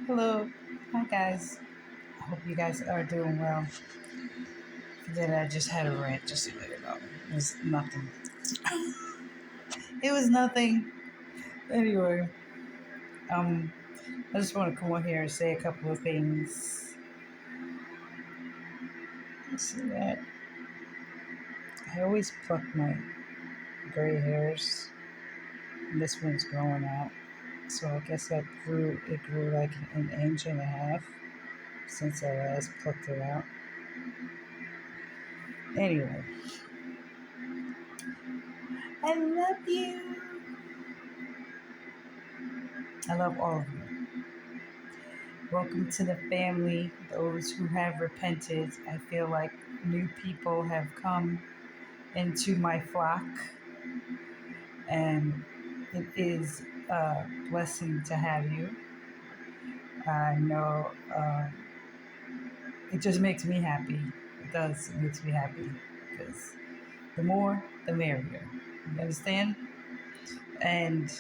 Hello. Hi, guys. I hope you guys are doing well. Forget I just had a rant just a minute ago. It was nothing. It was nothing. Anyway, um, I just want to come on here and say a couple of things. Let's see that. I always pluck my gray hairs. And this one's growing out. So I guess it grew like an inch and a half since I last plucked it out. Anyway, I love you. I love all of you. Welcome to the family, those who have repented. I feel like new people have come into my flock, and it is a blessing to have you. I know it just makes me happy. It does. It makes me happy because the more, the merrier. You understand? And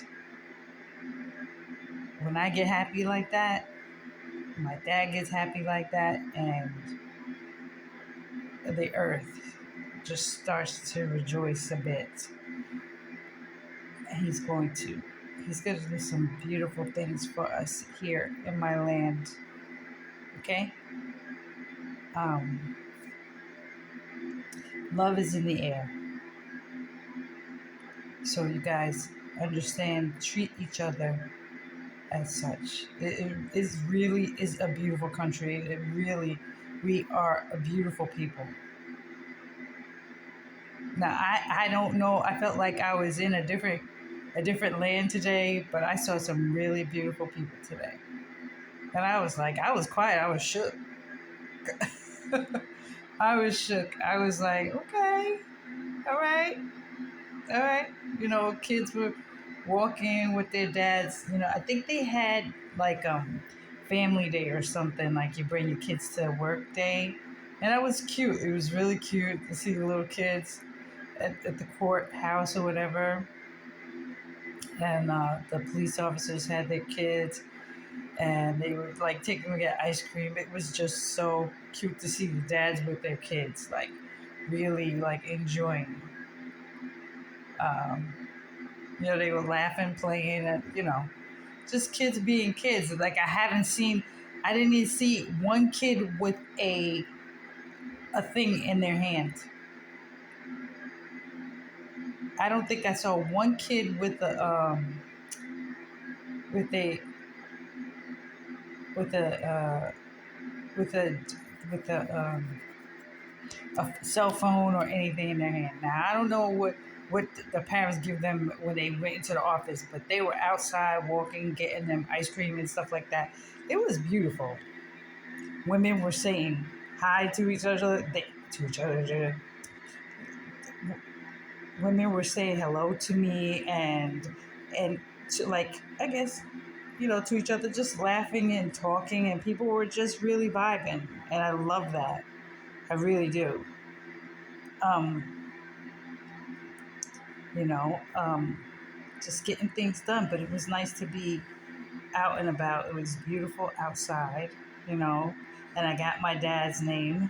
when I get happy like that, my dad gets happy like that, and the earth just starts to rejoice a bit. He's going to. He's going to do some beautiful things for us here in my land. Okay? Um, love is in the air. So you guys understand, treat each other as such. It really is a beautiful country. It really, we are a beautiful people. Now I don't know. I felt like I was in a different land today, but I saw some really beautiful people today. And I was like, I was quiet. I was shook. I was shook. I was like, okay, all right, all right. Kids were walking with their dads. I think they had like family day or something. Like you bring your kids to work day, and that was cute. It was really cute to see the little kids at the courthouse or whatever. And the police officers had their kids, and they were like taking them to get ice cream. It was just so cute to see the dads with their kids, like really like enjoying. Um, they were laughing, playing, and just kids being kids. Like I didn't even see one kid with a thing in their hand. I don't think I saw one kid with a with a with a with a cell phone or anything in their hand. Now I don't know what the parents give them when they went into the office, but they were outside walking, getting them ice cream and stuff like that. It was beautiful. Women were saying hi to each other. To each other. Women were saying hello to me and to, like, I guess, to each other, just laughing and talking, and people were just really vibing, and I love that. I really do. Um, you know, um, just getting things done. But it was nice to be out and about. It was beautiful outside, you know, and I got my dad's name,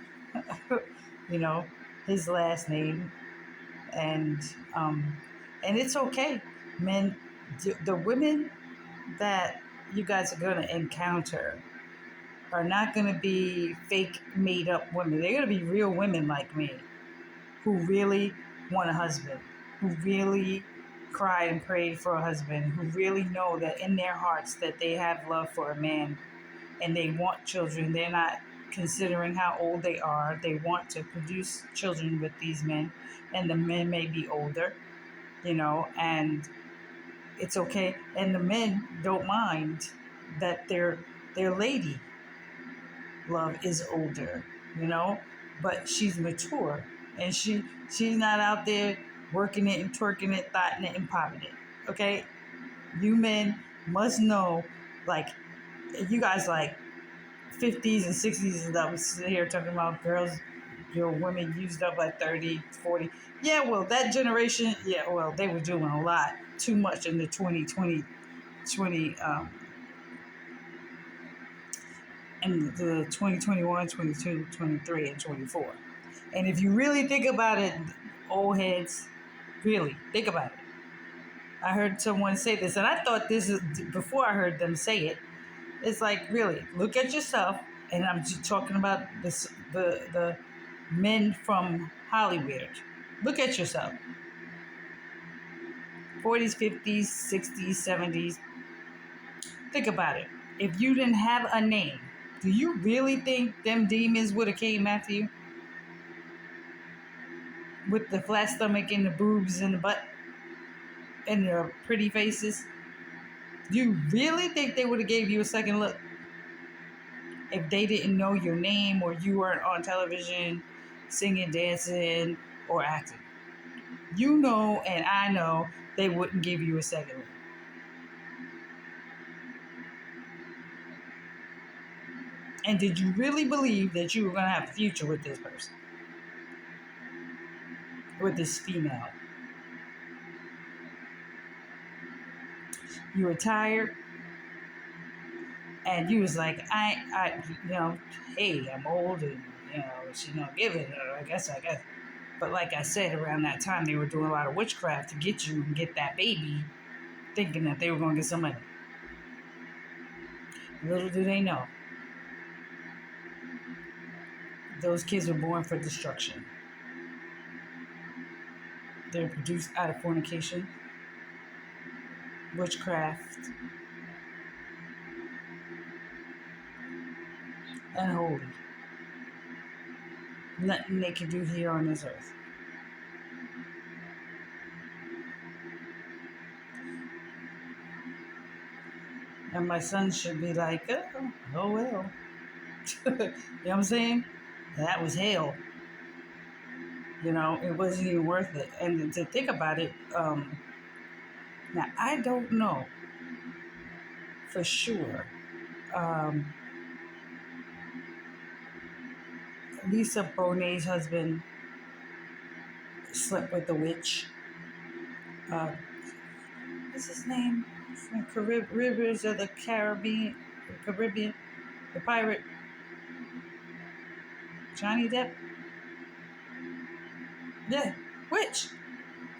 you know, his last name, and um, and it's okay, men. The women that you guys are going to encounter are not going to be fake, made up women. They're going to be real women like me, who really want a husband, who really cried and prayed for a husband, who really know that in their hearts that they have love for a man and they want children. They're not considering how old they are. They want to produce children with these men, and the men may be older, and it's okay. And the men don't mind that their lady love is older, you know, but she's mature, and she's not out there working it and twerking it, thotting it and popping it. Okay, you men must know, like, you guys like 50s and 60s and stuff, sitting here talking about girls, women used up like 30, 40. Yeah, well, that generation, yeah, well, they were doing a lot too much in the 2020, in the 2021, 22, 23, and 24. And if you really think about it, old heads, really think about it. I heard someone say this, and I thought this is before I heard them say it. It's like, really, look at yourself, and I'm just talking about the men from Hollywood. Look at yourself. 40s, 50s, 60s, 70s. Think about it. If you didn't have a name, do you really think them demons would have came after you with the flat stomach and the boobs and the butt and your pretty faces? Do you really think they would have gave you a second look if they didn't know your name or you weren't on television singing, dancing, or acting? You know, and I know they wouldn't give you a second look. And did you really believe that you were going to have a future with this person, with this female? You were tired, and you was like, hey, I'm old, and she's not giving it. I guess. But like I said, around that time, they were doing a lot of witchcraft to get you and get that baby, thinking that they were going to get some money. Little do they know, those kids were born for destruction. They're produced out of fornication, witchcraft, unholy. Nothing they can do here on this earth. And my son should be like, oh well. You know what I'm saying? That was hell. It wasn't even worth it. And to think about it, now I don't know for sure. Um, Lisa Bonet's husband slept with a witch. Uh, what's his name? From Rivers of the Caribbean, the pirate, Johnny Depp. Yeah, witch.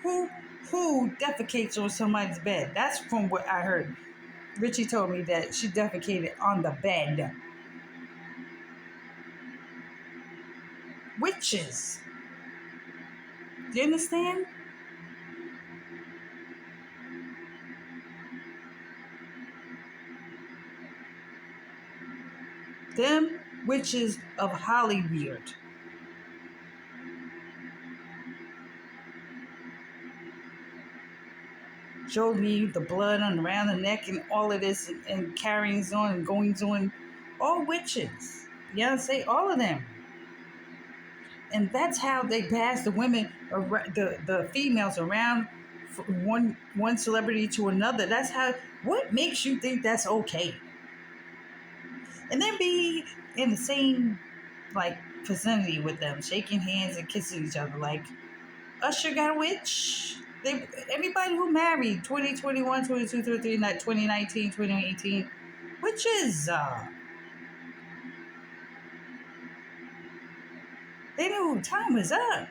Who who defecates on somebody's bed? That's from what I heard. Richie told me that she defecated on the bed. Witches. Do you understand? Them witches of Hollywood. Showed me the blood on around the neck and all of this and carryings on and goings on. All witches. Beyonce, all of them. And that's how they pass the women, the females around from one celebrity to another. That's how. What makes you think that's okay? And then be in the same like vicinity with them, shaking hands and kissing each other. Like Usher got a witch. Everybody who married 2021, 22, 23, 2019, 2018, witches. They knew time was up.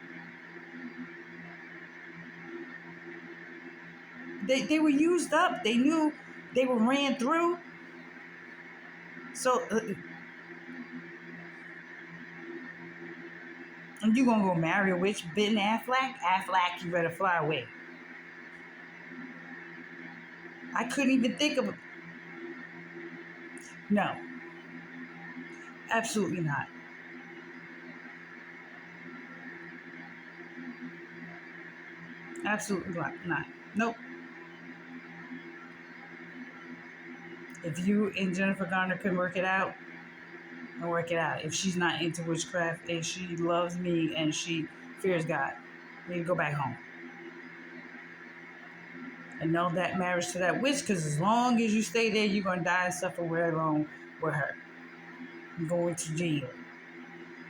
They were used up. They knew they were ran through. So, and you gonna go marry a witch, Ben Affleck? Affleck, you better fly away. I couldn't even think of it. No, absolutely not. Absolutely not. Nope. If you and Jennifer Garner can work it out, and work it out. If she's not into witchcraft and she loves me and she fears God, we need to go back home. And know that marriage to that witch, because as long as you stay there, you're going to die and suffer way along with her. You're going to jail.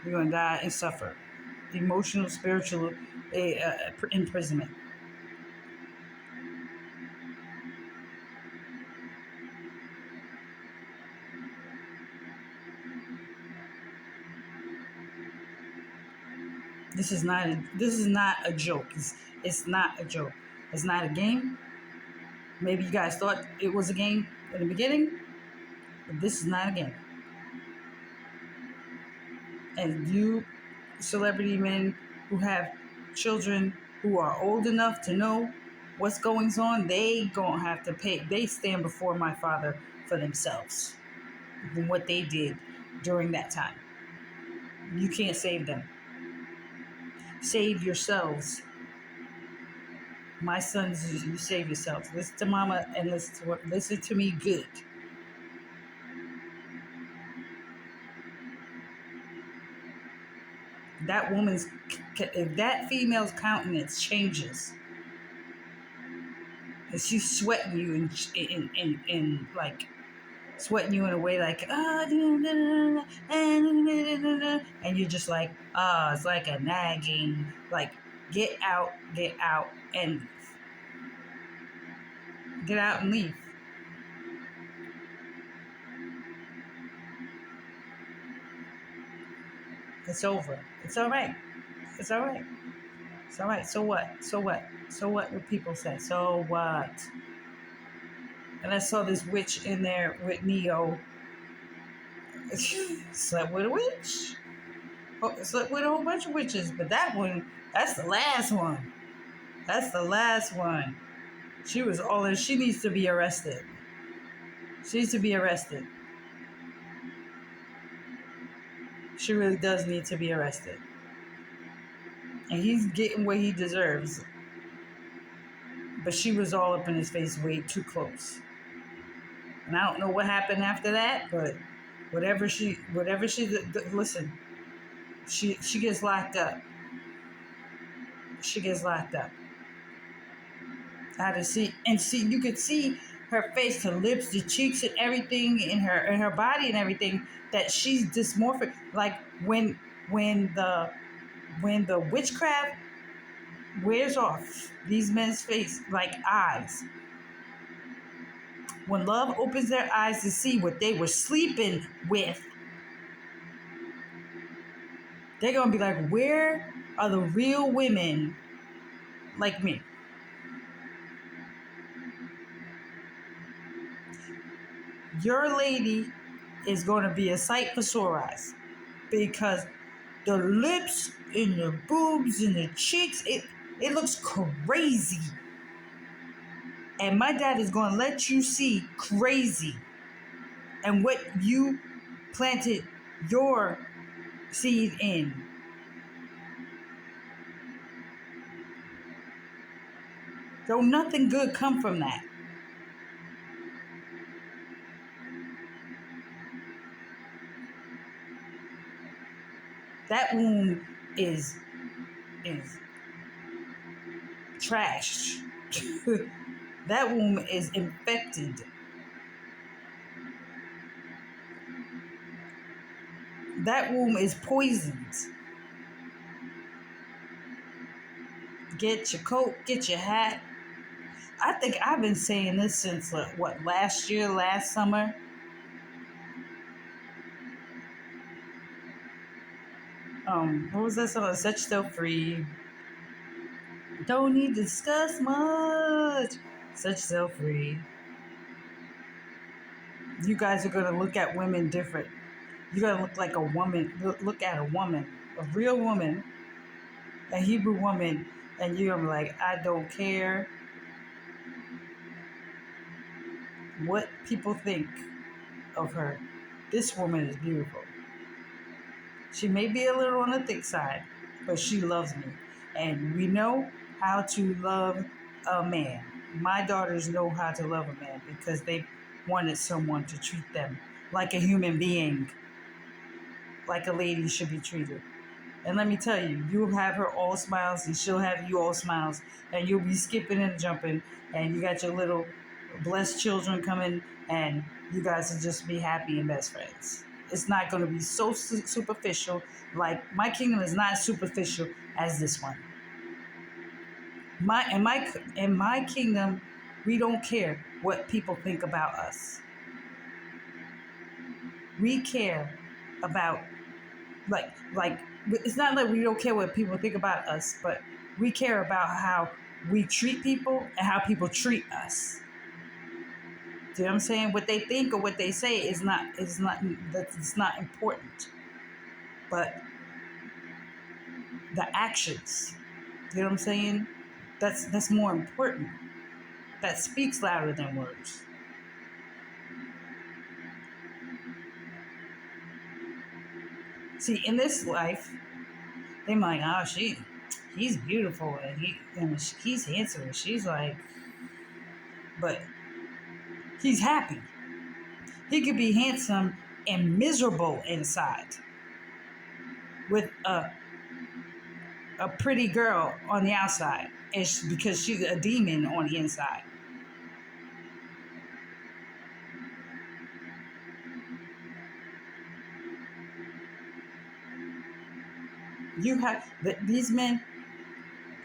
You're going to die and suffer. Emotional, spiritual imprisonment. This is not a joke. It's not a joke. It's not a game. Maybe you guys thought it was a game in the beginning, but this is not a game. And you celebrity men who have children who are old enough to know what's going on, they gonna have to pay. They stand before my father for themselves and what they did during that time. You can't save them. Save yourselves. My sons, you save yourselves. Listen to mama and listen to me good. That woman's, if that female's countenance changes, and she's sweating you and like sweating you in a way like and you're just like it's like a nagging like get out and get out and leave. It's over. It's all right. It's all right. It's all right. So what? So what? So what would people say? So what? And I saw this witch in there with Neo. Slept with a witch. Slept with a whole bunch of witches. But that one, that's the last one. That's the last one. She was all in. She needs to be arrested. She needs to be arrested. She really does need to be arrested. And he's getting what he deserves. But she was all up in his face way too close. And I don't know what happened after that, but listen, she gets locked up. She gets locked up. I had to see, you could see her face, her lips, the cheeks, and everything in her body and everything that she's dysmorphic. Like when the witchcraft wears off these men's face, like eyes. When love opens their eyes to see what they were sleeping with, they're going to be like, where are the real women like me? Your lady is going to be a sight for sore eyes because the lips and the boobs and the cheeks, it looks crazy. And my dad is going to let you see crazy and what you planted your seed in. So nothing good come from that. That womb is trashed. That womb is infected. That womb is poisoned. Get your coat, get your hat. I think I've been saying this since last summer. What was that song? Set Yourself Free. Don't need to discuss much. Set yourself free. You guys are gonna look at women different. You gotta look like a woman. Look at a woman, a real woman, a Hebrew woman, and you're gonna be like, I don't care what people think of her. This woman is beautiful. She may be a little on the thick side, but she loves me. And we know how to love a man. My daughters know how to love a man because they wanted someone to treat them like a human being, like a lady should be treated. And let me tell you, you'll have her all smiles and she'll have you all smiles. And you'll be skipping and jumping. And you got your little blessed children coming and you guys will just be happy and best friends. It's not going to be so superficial. Like my kingdom is not superficial as this one. In my kingdom, we don't care what people think about us. We care about Like it's not like we don't care what people think about us, but we care about how we treat people and how people treat us. Do you know what I'm saying? What they think or what they say is not important, but the actions. You know what I'm saying? That's more important. That speaks louder than words. See, in this life, they might, oh, he's beautiful and he's handsome. And she's like, but he's happy. He could be handsome and miserable inside with a pretty girl on the outside, because she's a demon on the inside. These men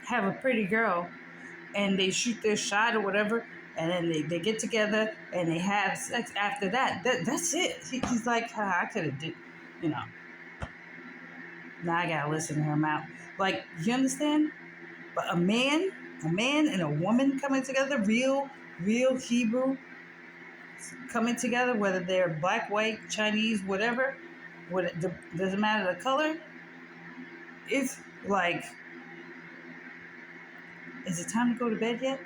have a pretty girl and they shoot their shot or whatever, and then they get together and they have sex after that. That's it. He's like, I could have did, you know. Now I gotta listen to him out. Like, you understand? But a man and a woman coming together, real Hebrew, coming together, whether they're black, white, Chinese, whatever, doesn't matter the color. It's like, is it time to go to bed yet?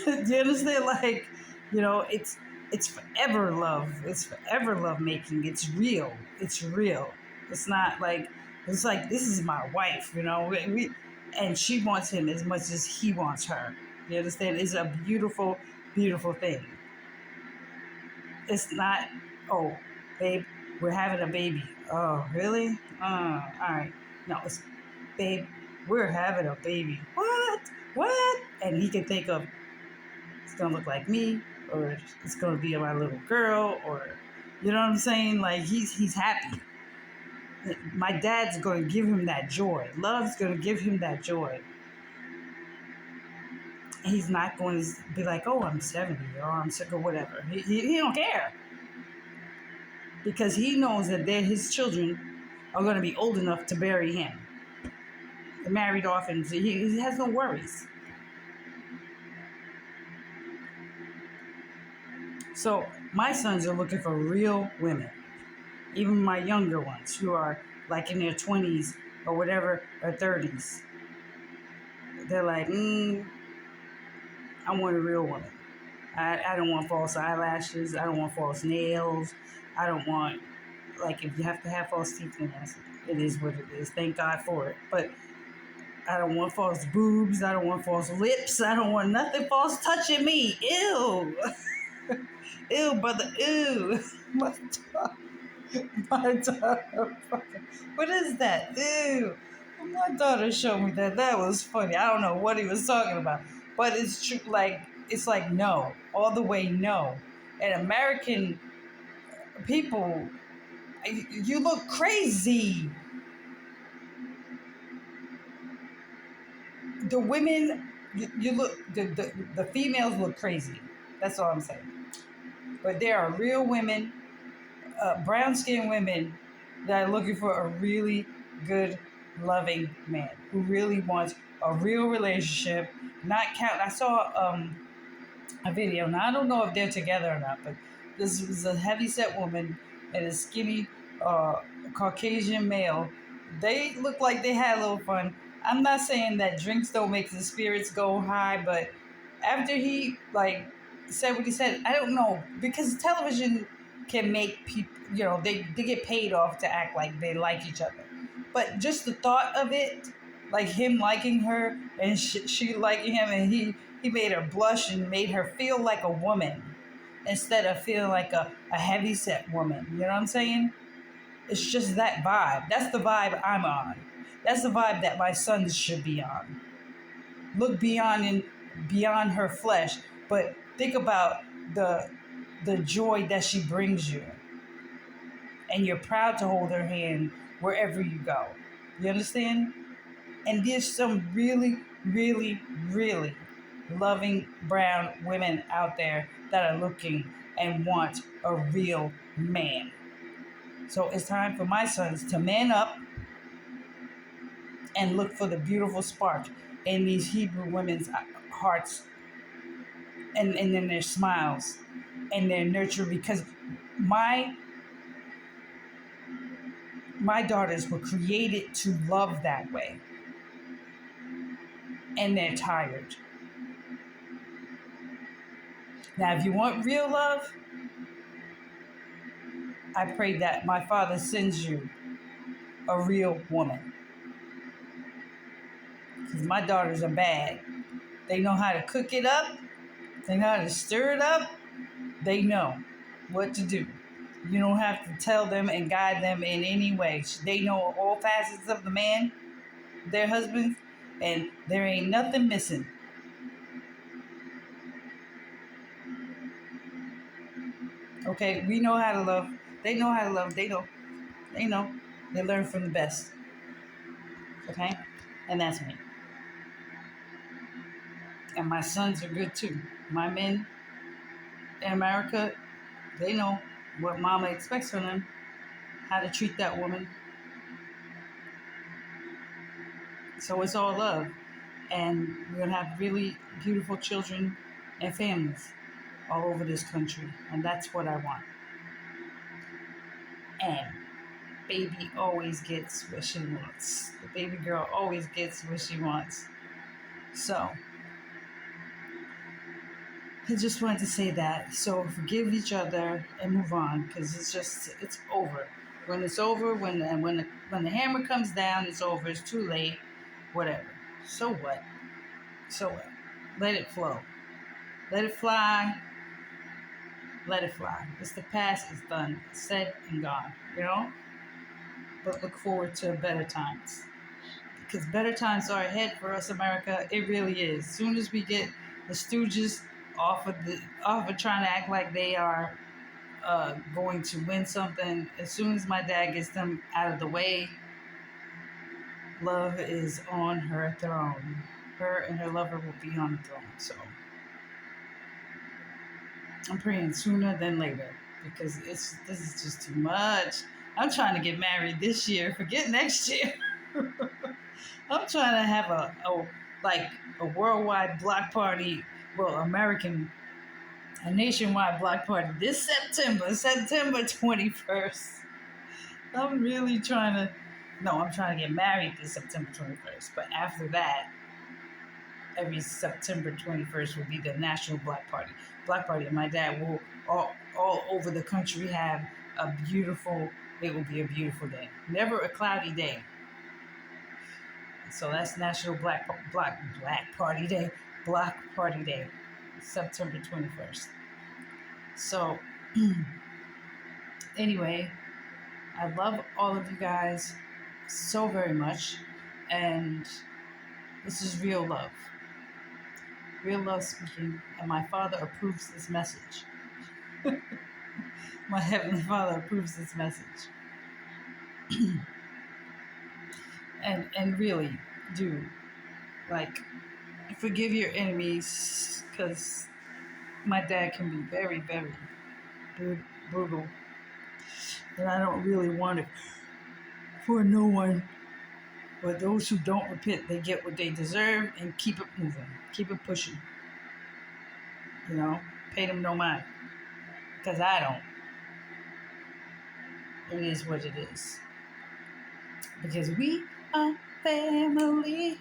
Do you understand? Like, it's forever love. It's forever love making. It's real. It's real. It's not like, it's like, this is my wife. And she wants him as much as he wants her. You understand? It's a beautiful, beautiful thing. It's not, oh, babe, we're having a baby. Oh, really? All right. No, it's, babe, we're having a baby. What? And he can think of, it's gonna look like me, or it's gonna be my little girl, or, you know what I'm saying? Like, he's happy. My dad's gonna give him that joy. Love's gonna give him that joy. He's not going to be like, oh, I'm 70 or I'm sick or whatever. He don't care, because he knows that his children are going to be old enough to bury him. They're married off, and he has no worries. So my sons are looking for real women, even my younger ones who are like in their 20s or whatever, or 30s. They're like, I want a real woman. I don't want false eyelashes. I don't want false nails. I don't want, like, if you have to have false teeth, then it is what it is. Thank God for it. But I don't want false boobs. I don't want false lips. I don't want nothing false touching me. Ew. Ew, brother. Ew. My dog. My daughter. What is that? Ew. My daughter showed me that. That was funny. I don't know what he was talking about. But it's true. Like, it's like no. All the way no. And American people, you look crazy. The women, you look, the females look crazy. That's all I'm saying. But there are real women, brown skinned women, that are looking for a really good, loving man who really wants a real relationship. Not count. I saw a video. Now I don't know if they're together or not, but this was a heavyset woman and a skinny Caucasian male. They look like they had a little fun. I'm not saying that drinks don't make the spirits go high, but after he like said what he said, I don't know, because television can make people, they get paid off to act like they like each other. But just the thought of it, like him liking her and she liking him, and he made her blush and made her feel like a woman instead of feeling like a heavy set woman. You know what I'm saying? It's just that vibe. That's the vibe I'm on. That's the vibe that my sons should be on. Look beyond her flesh, but think about the joy that she brings you. And you're proud to hold her hand wherever you go. You understand? And there's some really, really, really loving brown women out there that are looking and want a real man. So it's time for my sons to man up and look for the beautiful spark in these Hebrew women's hearts and in their smiles and their nurture, because my my daughters were created to love that way, and they're tired. Now, if you want real love, I pray that my Father sends you a real woman, because my daughters are bad. They know how to cook it up. They know how to stir it up. They know what to do. You don't have to tell them and guide them in any way. They know all facets of the man, their husbands, and there ain't nothing missing. Okay, we know how to love. They know how to love. They know. They know. They learn from the best. Okay, and that's me. And my sons are good too. My men in America, they know what mama expects from them, how to treat that woman. So it's all love. And we're going to have really beautiful children and families all over this country. And that's what I want. And baby always gets what she wants. The baby girl always gets what she wants. So I just wanted to say that. So forgive each other and move on, because it's over. When it's over, when the hammer comes down, it's over. It's too late. Whatever. So what? So what? Let it flow. Let it fly. Let it fly. It's the past. It's done. It's said and gone. You know. But look forward to better times, because better times are ahead for us, America. It really is. As soon as we get the Stooges off of trying to act like they are going to win something, as soon as my dad gets them out of the way, love is on her throne. Her and her lover will be on the throne. So I'm praying sooner than later, because this is just too much. I'm trying to get married this year. Forget next year. I'm trying to have a worldwide block party, well, a nationwide block party this September 21st. I'm really trying to, no, I'm trying to get married this September 21st. But after that, every September 21st will be the national block party. Block party. And my dad will all over the country have it will be a beautiful day. Never a cloudy day. So that's National Black Party Day, Block Party Day, September 21st. So anyway, I love all of you guys so very much, and this is real love. Real love speaking, and my Father approves this message. My Heavenly Father approves this message. and really do, like, forgive your enemies, because my dad can be very, very brutal, and I don't really want it for no one. But those who don't repent, they get what they deserve, and keep it moving, keep it pushing. You know, pay them no mind, because I don't. It is what it is, because we are family.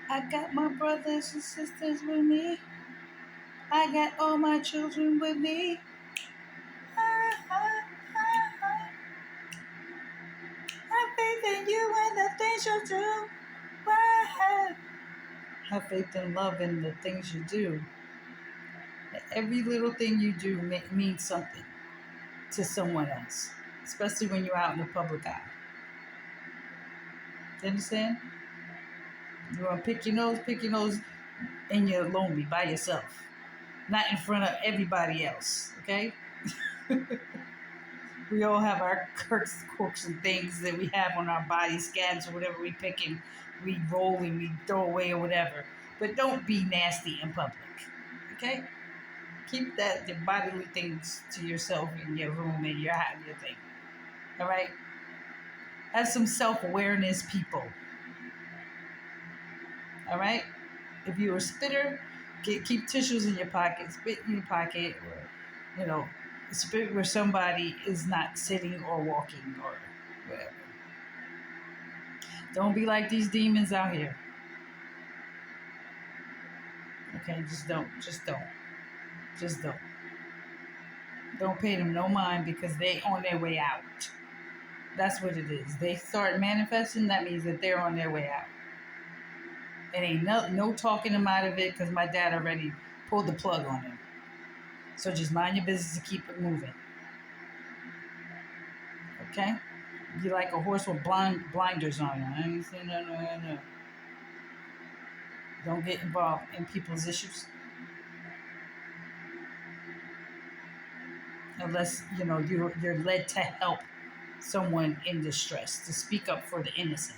I got my brothers and sisters with me. I got all my children with me. Have faith in you and the things you do. Have faith in love in the things you do. Every little thing you do means something to someone else, especially when you're out in the public eye. You understand? You want to pick your nose, and you're lonely by yourself, not in front of everybody else, okay? We all have our quirks and things that we have on our body, scabs or whatever we pick and we roll and we throw away or whatever. But don't be nasty in public, okay? Keep that the bodily things to yourself in your room and your thing. All right. Have some self-awareness, people. All right. If you're a spitter, keep tissues in your pocket, spit in your pocket, or spit where somebody is not sitting or walking or whatever. Don't be like these demons out here. Okay, just don't. Just don't. Just don't. Don't pay them no mind because they on their way out. That's what it is. They start manifesting. That means that they're on their way out. It ain't no talking them out of it because my dad already pulled the plug on him. So just mind your business and keep it moving. Okay? You like a horse with blinders on. I ain't saying no. Don't get involved in people's issues unless you're led to help someone in distress, to speak up for the innocent.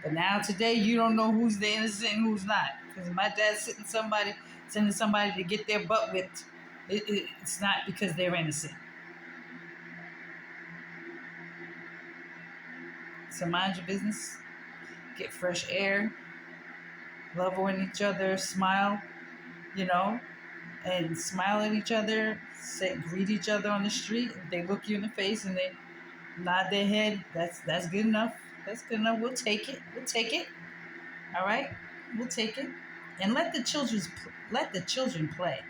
But now today, you don't know who's the innocent and who's not. Because my dad's sending somebody to get their butt whipped. It's not because they're innocent. So mind your business. Get fresh air. Love on each other. Smile. And smile at each other. Greet each other on the street. If they look you in the face and they nod their head, that's good enough. That's good enough. We'll take it. We'll take it. All right. We'll take it. And let the children play.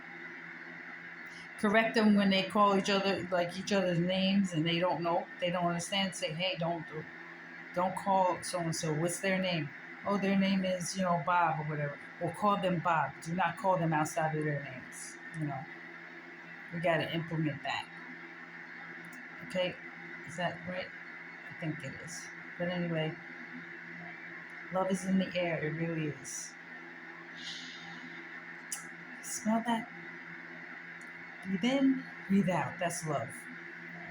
Correct them when they call each other's names and they don't know, they don't understand. Say, hey, don't call so and so. What's their name? Oh, their name is Bob or whatever. Or call them Bob. Do not call them outside of their names. We got to implement that. Okay, is that right? I think it is. But anyway, love is in the air. It really is. Smell that? Breathe in, breathe out. That's love.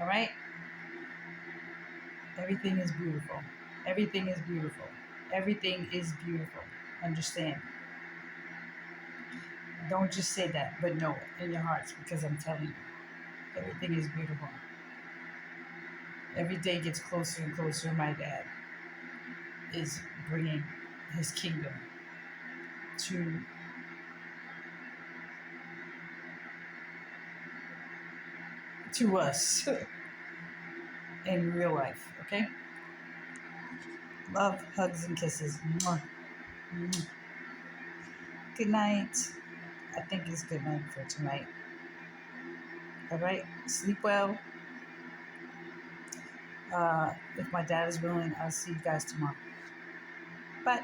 All right? Everything is beautiful. Everything is beautiful. Everything is beautiful. Understand? Don't just say that, but know it in your hearts because I'm telling you, everything is beautiful. Every day gets closer and closer. My dad is bringing his kingdom to us in real life. Okay? Love, hugs, and kisses. Mwah. Mwah. Good night. I think it's good night for tonight. All right? Sleep well. If my dad is willing, I'll see you guys tomorrow. Bye.